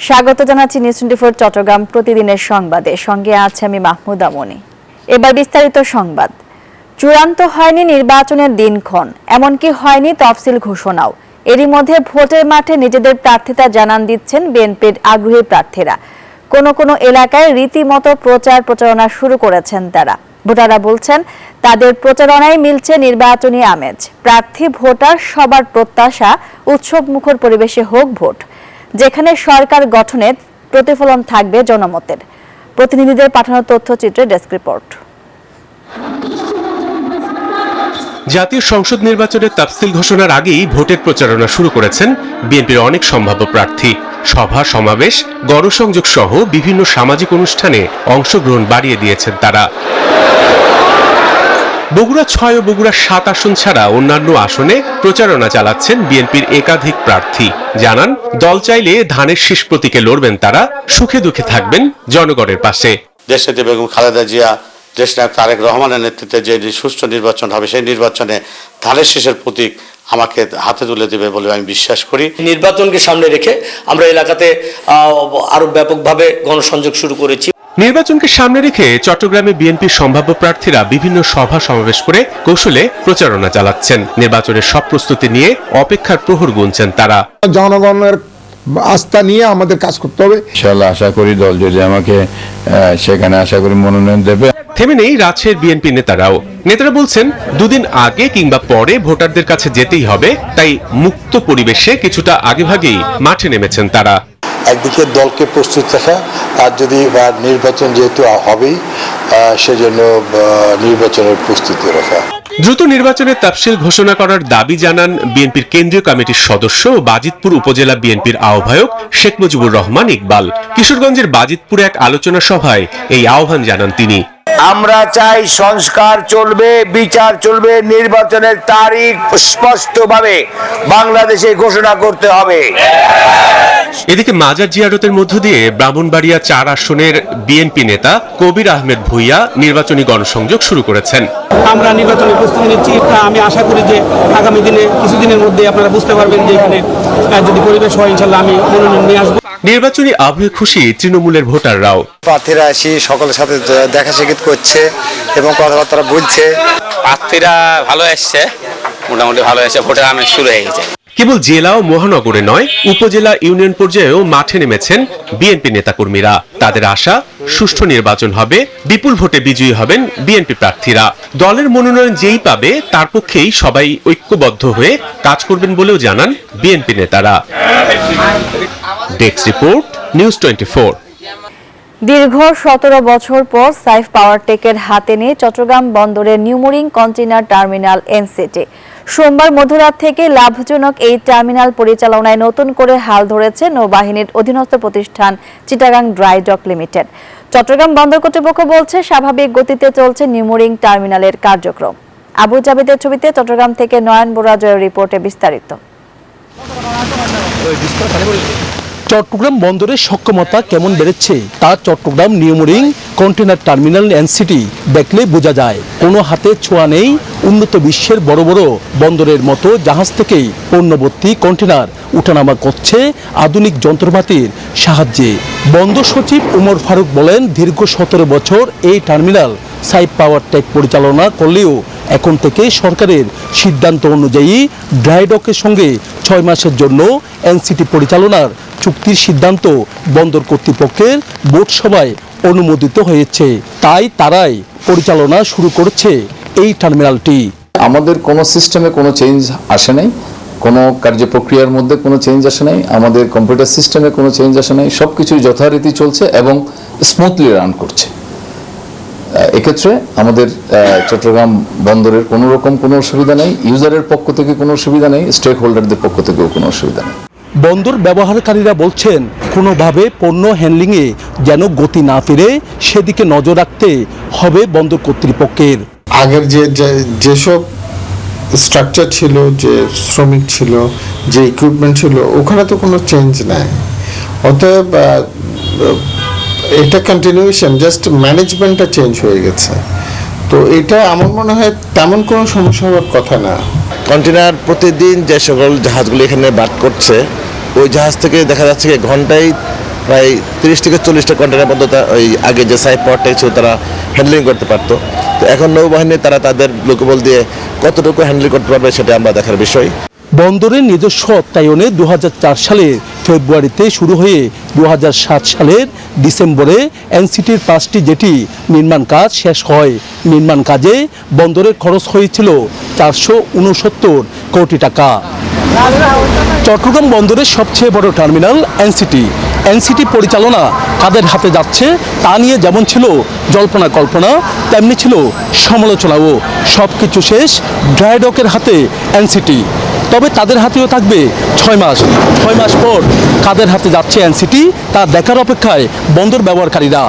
স্বাগত জানাচ্ছি নিউজ 24 চট্টগ্রাম প্রতিদিনের সংবাদে। সঙ্গে আছে আমি মাহমুদা মনি। এবার বিস্তারিত সংবাদ। চূড়ান্ত হয়নি নির্বাচনের দিনক্ষণ, এমনকি হয়নি তফসিল ঘোষণাও। এরই মধ্যে ভোটের মাঠে নিজেদের প্রার্থিতা জানান দিচ্ছেন বিএনপির আগ্রহী প্রার্থীরা। কোন এলাকায় রীতিমতো প্রচারণা শুরু করেছেন তারা। ভোটাররা বলছেন তাদের প্রচারণায় মিলছে নির্বাচনী আমেজ। প্রার্থী ভোটার সবার প্রত্যাশা উৎসবমুখর পরিবেশে হোক ভোট, যেখানে সরকার গঠনে প্রতিফলন থাকবে জনমতের। প্রতিনিধিদের পাঠানো তথ্যচিত্রে ডেস্ক রিপোর্ট। জাতীয় সংসদ নির্বাচনের তাফসিল ঘোষণার আগেই ভোটের প্রচারণা শুরু করেছেন বিএনপির অনেক সম্ভাব্য প্রার্থী। সভা সমাবেশ, গণসংযোগ সহ বিভিন্ন সামাজিক অনুষ্ঠানে অংশগ্রহণ বাড়িয়ে দিয়েছেন তারা। বগুড়া 6 ও বগুড়া 7 আসন ছাড়া অন্যান্য আসনে প্রচারণা চালাচ্ছেন বিএনপির একাধিক প্রার্থী। জানান, দল চাইলে ধানের শীষ প্রতীকে লড়বেন তারা, সুখে দুঃখে থাকবেন জনগণের পাশে। দেশনেত্রী বেগম খালেদা জিয়া, দেশনায়ক তারেক রহমানের নেতৃত্বে যে সুষ্ঠু নির্বাচন হবে, সেই নির্বাচনে ধানের শীষের প্রতীক আমাকে হাতে তুলে দেবে বলে আমি বিশ্বাস করি। নির্বাচনকে সামনে রেখে আমরা এলাকাতে আরো ব্যাপকভাবে গণসংযোগ শুরু করেছি। নির্বাচনকে সামনে রেখে চট্টগ্রামে বিএনপির সম্ভাব্য প্রার্থীরা বিভিন্ন সভা সমাবেশ করে কৌশলে প্রচারণা চালাচ্ছেন। নির্বাচনের সব প্রস্তুতি নিয়ে অপেক্ষার প্রহর গুনছেন তারা। জনগণের আস্থা নিয়ে আমাদের কাজ করতে হবে। ইনশাআল্লাহ আশা করি দল যদি আমাকে সেখানে আশা করি মনোনয়ন দেবে। থেমে নেই রাজশাহীর বিএনপি নেতারা বলছেন দুদিন আগে কিংবা পরে ভোটারদের কাছে যেতেই হবে, তাই মুক্ত পরিবেশে কিছুটা আগেভাগেই মাঠে নেমেছেন তারা। একদিকে দলকে প্রস্তুত রাখা, আর যদি নির্বাচন যেহেতু হবেই, সেজন্য নির্বাচনের প্রস্তুতি রাখা। দ্রুত নির্বাচনের তাফসিল ঘোষণা করার দাবি জানান বিএনপির কেন্দ্রীয় কমিটির সদস্য ও বাজিতপুর উপজেলা বিএনপির আহ্বায়ক শেখ মুজিবুর রহমান ইকবাল। কিশোরগঞ্জের বাজিতপুরে এক আলোচনা সভায় এই আহ্বান জানান তিনি। আমরা চাই সংস্কার চলবে, বিচার চলবে, নির্বাচনের তারিখ স্পষ্টভাবে বাংলাদেশে ঘোষণা করতে হবে। এদিকে মাজার জিয়ারতের মধ্য দিয়ে ব্রাহ্মণবাড়িয়া 4 আসনের বিএনপি নেতা কবির আহমেদ ভুইয়া নির্বাচনী গণসংযোগ শুরু করেছেন। আমরা নির্বাচনের প্রস্তুতি নিচ্ছি। আমি আশা করি যে আগামী দিনে কিছুদিনের মধ্যে আপনারা বুঝতে পারবেন যে এখানে যদি পরিবেশ হয় ইনশাল্লাহ আমি মনোনয়ন নিয়ে আসবো। নির্বাচনী আবহে খুশি তৃণমূলের ভোটাররাও। প্রার্থীরা এসে সকলের সাথে দেখা সাক্ষাৎ করছে এবং কথাবার্তা বলছে। প্রার্থীরা ভালো এসছে, মোটামুটি ভালো এসে ভোটের আমেজ শুরু হয়ে গেছে। কেবল জেলা ও মহানগরে নয়, উপজেলা ইউনিয়ন পর্যায়েও মাঠে নেমেছেন বিএনপি নেতাকর্মীরা। তাদের আশা সুষ্ঠু নির্বাচন হবে, বিপুল ভোটে বিজয়ী হবেন বিএনপি প্রার্থীরা। দলের মনোনয়ন যেই পাবে তার পক্ষেই সবাই ঐক্যবদ্ধ হয়ে কাজ করবেন বলেও জানান বিএনপি নেতারা। Desk report, news 24। দীর্ঘ 17 বছর পর সাইফ পাওয়ারটেকের হাতে নিয়ে চট্টগ্রাম বন্দরের নিউমোরিং কন্টেইনার টার্মিনাল এনসিটি। সোমবার মধ্যরাত থেকে লাভজনক এই টার্মিনাল পরিচালনায় নতুন করে হাল ধরেছে নৌবাহিনীর অধীনস্থ প্রতিষ্ঠান Chittagong dry dock limited. Chattogram বন্দর কর্তৃপক্ষ বলছে স্বাভাবিক গতিতে চলছে নিউমোরিং টার্মিনালের কার্যক্রম। আবু জাবেদের ছবিতে চট্টগ্রাম থেকে নয়ন বোরা জয়ের রিপোর্টে বিস্তারিত। চট্টগ্রাম বন্দরের সক্ষমতা কেমন বেড়েছে তা Chattogram new mooring container terminal NCT দেখলে বোঝা যায়। কোনো হাতে ছোঁয়া নেই উন্নত বিশ্বের বড় বড় বন্দরের মতো জাহাজ থেকেই পণ্যভর্তি কন্টেইনার উঠানামা করছে আধুনিক যন্ত্রপাতির সাহায্যে। বন্দর সচিব উমর ফারুক বলেন, দীর্ঘ 17 বছর এই টার্মিনাল সাইফ পাওয়ারটেক পরিচালনা করলেও এখন থেকে সরকারের সিদ্ধান্ত অনুযায়ী ড্রাইডকের সঙ্গে 6 মাসের জন্য এনসিটি পরিচালনার চুক্তির সিদ্ধান্ত বন্দর কর্তৃপক্ষের বোর্ড সভায় অনুমোদিত হয়েছে। তাই তারাই পরিচালনা শুরু করেছে এই টার্মিনালটি। আমাদের কোনো সিস্টেমে কোনো চেঞ্জ আসে নাই, কোনো কার্যপ্রক্রিয়ার মধ্যে কোনো চেঞ্জ আসে নাই, আমাদের কম্পিউটার সিস্টেমে কোনো চেঞ্জ আসে নাই। সব কিছুই যথারীতি চলছে এবং স্মুথলি রান করছে। এক্ষেত্রে আমাদের চট্টগ্রাম বন্দরের কোনো রকম কোনো অসুবিধা নেই, ইউজারের পক্ষ থেকে কোনো অসুবিধা নেই, স্টেক হোল্ডারদের পক্ষ থেকেও কোনো অসুবিধা নেই। বন্দর ব্যবহারকারীরা বলছেন কোনোভাবে পণ্য হ্যান্ডলিংয়ে যেন গতি না ফিরে সেদিকে নজর রাখতে হবে বন্দর কর্তৃপক্ষের। আগের যেসব স্ট্রাকচার ছিল, যে শ্রমিক ছিল, যে ইকুইপমেন্ট ছিল, ওখানে তো কোনো চেঞ্জ নাই। অতএব এটা কন্টিনিউশন, জাস্ট ম্যানেজমেন্টটা চেঞ্জ হয়ে গেছে। তো এটা আমার মনে হয় তেমন কোনো সমস্যা হওয়ার কথা না। কন্টেনার প্রতিদিন যে সকল জাহাজগুলো এখানে বাদ করছে, ওই জাহাজ থেকে দেখা যাচ্ছে ঘন্টায় প্রায় 30 থেকে 40টা কন্টেনার পর্যন্ত ওই আগে যে সাইড পাওয়ারটাই ছিল তারা হ্যান্ডলিং করতে পারতো। তো এখন নৌবাহিনী তারা তাদের লোকবল দিয়ে কতটুকু হ্যান্ডেল করতে পারবে সেটা আমরা দেখার বিষয়। বন্দরের নিজস্ব অর্থায়নে 2004 সালের ফেব্রুয়ারিতে শুরু হয়ে 2007 সালের ডিসেম্বরে এনসিটির 5টি জেটি নির্মাণ কাজ শেষ হয়। নির্মাণ কাজে বন্দরের খরচ হয়েছিল 469 কোটি টাকা। চট্টগ্রাম বন্দরের সবচেয়ে বড় টার্মিনাল এনসিটি পরিচালনা কাদের হাতে যাচ্ছে তা নিয়ে যেমন ছিল জল্পনা কল্পনা, তেমনি ছিল সমালোচনাও। সব কিছু শেষ ড্রাইডকের হাতে এনসিটি। তবে তাদের হাতেও থাকবে 6 মাস। 6 মাস পর কাদের হাতে যাচ্ছে এনসিটি তা দেখার অপেক্ষায় বন্দর ব্যবহারকারীরা।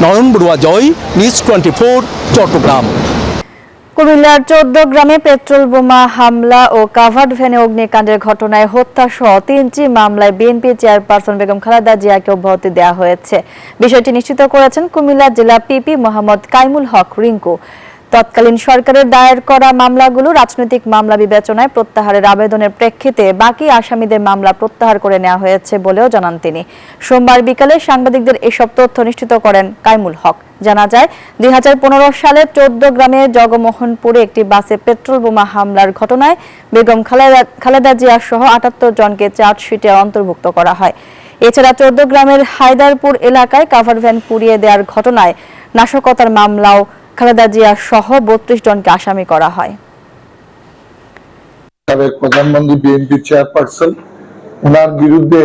নয়ন বড়ুয়া জয়, নিউজ 24, চট্টগ্রাম। কুমিল্লার 14 গ্রামে পেট্রোল বোমা হামলা ও কাভার্ড ভ্যানে অগ্নিকাণ্ডের ঘটনায় হত্যা সহ 3টি মামলায় বিএনপি চেয়ারপারসন বেগম খালেদা জিয়াকে অব্যাহতি দেওয়া হয়েছে। বিষয়টি নিশ্চিত করেছেন কুমিল্লা জেলা পিপি মোহাম্মদ কাইমুল হক রিঙ্কু। তৎকালীন সরকারের দায়ের করা মামলাগুলো রাজনৈতিক মামলা বিবেচনায় প্রত্যাহারের আবেদনের প্রেক্ষিতে বাকি আসামিদের মামলা প্রত্যাহার করে নেওয়া হয়েছে বলেও জানান তিনি। সোমবার বিকালে সাংবাদিকদের এসব তথ্য নিশ্চিত করেন কাইমুল হক। জানা যায় 2015 সালে 14 গ্রামে জগমোহনপুরে একটি বাসে পেট্রোল বোমা হামলার ঘটনায় বেগম খালেদা জিয়া সহ 78 জনকে চার্জশিটে অন্তর্ভুক্ত করা হয়। এছাড়া 14 গ্রামের হায়দারপুর এলাকায় কাভার ভ্যান পুড়িয়ে দেওয়ার ঘটনায় নাশকতার মামলাও খালেদা জিয়া সহ 32 জনকে আসামি করা হয়। সাবেক প্রধানমন্ত্রী বিএনপি চেয়ারপারসন ওনার বিরুদ্ধে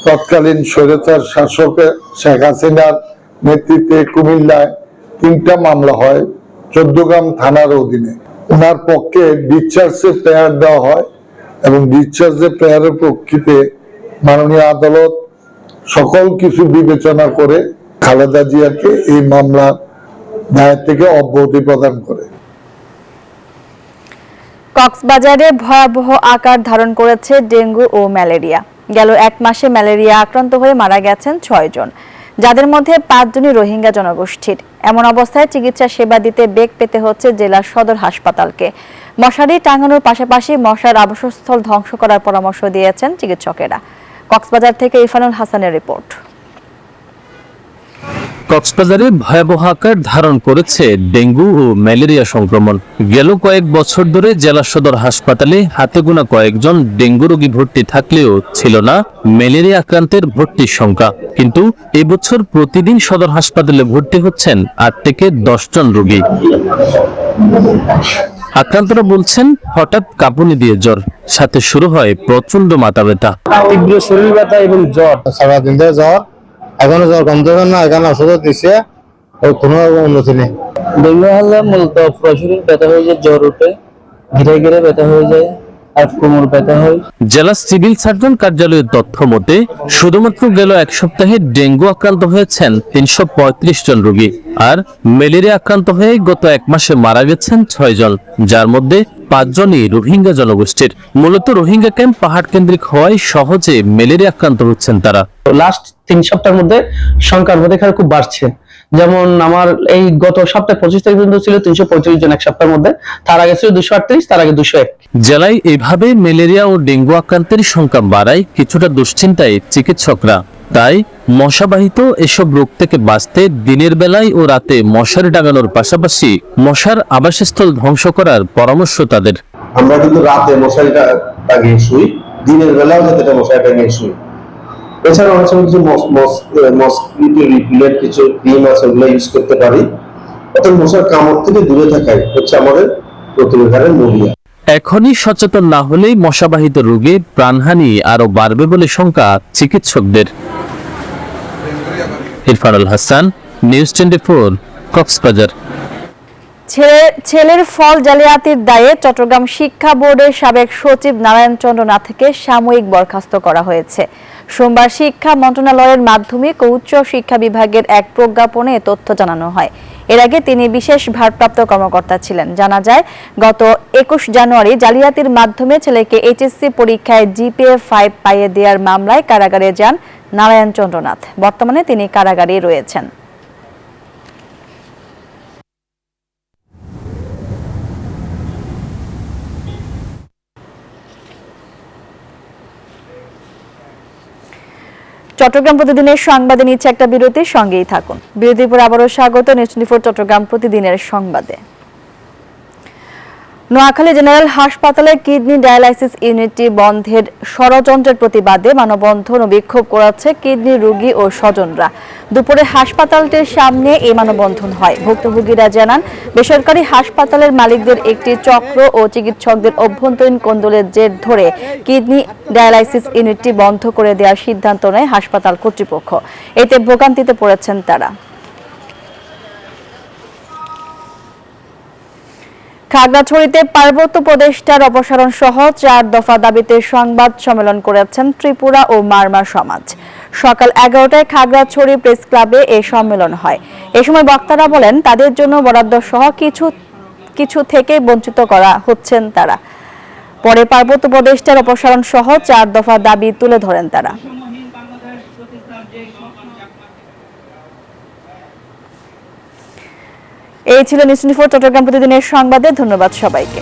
তৎকালীন স্বৈরাচার শাসক শেখ হাসিনার নেতৃত্বে কুমিল্লায় 3টা মামলা হয় 14 গ্রাম থানার অধীনে। ওনার পক্ষে ডিসচার্জে প্রেয়ার দেওয়া হয় এবং ডিসচার্জে প্রেয়ারের প্রেক্ষিতে মাননীয় আদালত সকল কিছু বিবেচনা করে খালেদা জিয়াকে এই মামলার দায়ের থেকে অব্যাহতি প্রদান করে। কক্সবাজারে ভয়াবহ আকার ধারণ করেছে ডেঙ্গু ও ম্যালেরিয়া। গেল 1 মাসে ম্যালেরিয়া আক্রান্ত হয়ে মারা গেছেন 6 জন, যাদের মধ্যে 5 জনই রোহিঙ্গা জনগোষ্ঠীর। এমন অবস্থায় চিকিৎসা সেবা দিতে বেগ পেতে হচ্ছে জেলা সদর হাসপাতালকে। মশারি টাঙানোর পাশাপাশি মশার আবাসস্থল ধ্বংস করার পরামর্শ দিয়েছেন চিকিৎসকেরা। কক্সবাজার থেকে ইরফানুল হাসানের রিপোর্ট। কক্সবাজারে ভয়াবহ আকার ধারণ করেছে ডেঙ্গু ও ম্যালেরিয়া সংক্রমণ। গেল কয়েক বছর ধরে জেলা সদর হাসপাতালে হাতে গোনা কয়েকজন ডেঙ্গু রোগী ভর্তি থাকলেও ছিল না ম্যালেরিয়া আক্রান্তের ভর্তির সংখ্যা। কিন্তু এবছর প্রতিদিন সদর হাসপাতালে ভর্তি হচ্ছেন 8 থেকে 10 জন রোগী। আক্রান্তরা বলছেন হঠাৎ কাঁপুনি দিয়ে জ্বর, সাথে শুরু হয় প্রচন্ড মাথা ব্যথা, তীব্র শরীর ব্যথা এবং জ্বর। সারাদিন ধরে জ্বর, এখনো জ্বর কমতে না, এখানে ওষুধ দিচ্ছে, কোনো উন্নতি নেই। ডেঙ্গু হলে মূলত শরীর ব্যথা হয়ে যায়, জ্বর উঠে, ঘিরে ঘিরে ব্যথা হয়ে যায় আর কোমর ব্যথা হয়। জেলা সিভিল সার্জন কার্যালয়ের তথ্য মতে শুধুমাত্র গেল 1 সপ্তাহে ডেঙ্গু আক্রান্ত হয়েছেন 335 জন রোগী, আর ম্যালেরিয়া আক্রান্ত হয়ে গত 1 মাসে মারা গেছেন 6 জন, যার মধ্যে 5 জনই রোহিঙ্গা জনগোষ্ঠীর। মূলত রোহিঙ্গা ক্যাম্প পাহাড় কেন্দ্রিক হওয়ায় সহজে ম্যালেরিয়া আক্রান্ত হচ্ছেন তারা। লাস্ট 3 সপ্তাহের মধ্যে সংখ্যার মধ্যে খুব বাড়ছে। যেমন আমার এই গত সপ্তাহে 25 তারিখ পর্যন্ত ছিল 335 জন 1 সপ্তাহের মধ্যে, তার আগে ছিল 238, তার আগে 201। জেলায় এভাবে ম্যালেরিয়া ও ডেঙ্গু আক্রান্তের সংখ্যা বাড়ায় কিছুটা দুশ্চিন্তায় চিকিৎসকরা। তাই মশাবাহিত এসব রোগ থেকে বাঁচতে দিনের বেলায় ও রাতে মশারি টাঙানোর পাশাপাশি মশার আবাসস্থল ধ্বংস করার পরামর্শ তাদের। আমরা কিন্তু রাতে মশারিটা টাঙিয়ে শুই, দিনের বেলাও যাতে মশারি টাঙিয়ে শুই। এছাড়া অনেক সময় কিছু মসকিটো রিপেলেন্ট কিছু ক্রিম আছে, ওগুলো ইউজ করতে পারি। অর্থাৎ মশার কামড় থেকে দূরে থাকাই হচ্ছে আমাদের প্রতিরোধের মূল্য। এখনই সচেতন না হলেই মশাবাহিত রোগে প্রাণহানি আরো বাড়বে বলে শঙ্কা চিকিৎসকদের। ইরফানুল হাসান, নিউজ 24, কক্সবাজার। ছেলের ফল জালিয়াতির দায়ে চট্টগ্রাম শিক্ষা বোর্ডের সাবেক সচিব নারায়ণ চন্দ্র নাথকে সাময়িক বরখাস্ত করা হয়েছে। সোমবার শিক্ষা মন্ত্রণালয়ের মাধ্যমিক ও উচ্চ শিক্ষা বিভাগের এক প্রজ্ঞাপনে তথ্য জানানো হয়। এর আগে তিনি বিশেষ ভারপ্রাপ্ত কর্মকর্তা ছিলেন। জানা যায় গত 21 জানুয়ারি জালিয়াতির মাধ্যমে ছেলেকে এইচএসসি পরীক্ষায় জিপিএ 5 পাইয়ে দেওয়ার মামলায় কারাগারে যান নারায়ণ চন্দ্র নাথ। বর্তমানে তিনি কারাগারে রয়েছেন। চট্টগ্রাম প্রতিদিনের সংবাদে নিচ্ছে একটা বিরতির সঙ্গেই থাকুন। বিরতির পর আবারও স্বাগত নিউজ 24 চট্টগ্রাম প্রতিদিনের সংবাদে। নোয়াখালী জেনারেল হাসপাতালে কিডনি ডায়ালাইসিস ইউনিটটি বন্ধের ষড়যন্ত্রের প্রতিবাদে মানববন্ধন ও বিক্ষোভ করেছে কিডনি রোগী ও স্বজনরা। দুপুরে হাসপাতালটির সামনে এই মানববন্ধন হয়। ভুক্তভোগীরা জানান, বেসরকারি হাসপাতালের মালিকদের একটি চক্র ও চিকিৎসকদের অভ্যন্তরীণ কোন্দলের জের ধরে কিডনি ডায়ালাইসিস ইউনিটটি বন্ধ করে দেওয়ার সিদ্ধান্ত নেয় হাসপাতাল কর্তৃপক্ষ। এতে ভোগান্তিতে পড়েছেন তারা। খাগড়াছড়িতে পার্বত্য উপদেষ্টার অপসারণ সহ 4 দফা দাবিতে সংবাদ সম্মেলন করেছেন ত্রিপুরা ও মারমা সমাজ। সকাল 11টায় খাগড়াছড়ি প্রেস ক্লাবে এই সম্মেলন হয়। এ সময় বক্তারা বলেন, তাদের জন্য বরাদ্দ সহ কিছু থেকে বঞ্চিত করা হচ্ছেন তারা। পরে পার্বত্য উপদেষ্টার অপসারণ সহ 4 দফা দাবি তুলে ধরেন তারা। এই ছিল নিউজ 24 চট্টগ্রাম প্রতিদিনের সংবাদে। ধন্যবাদ সবাইকে।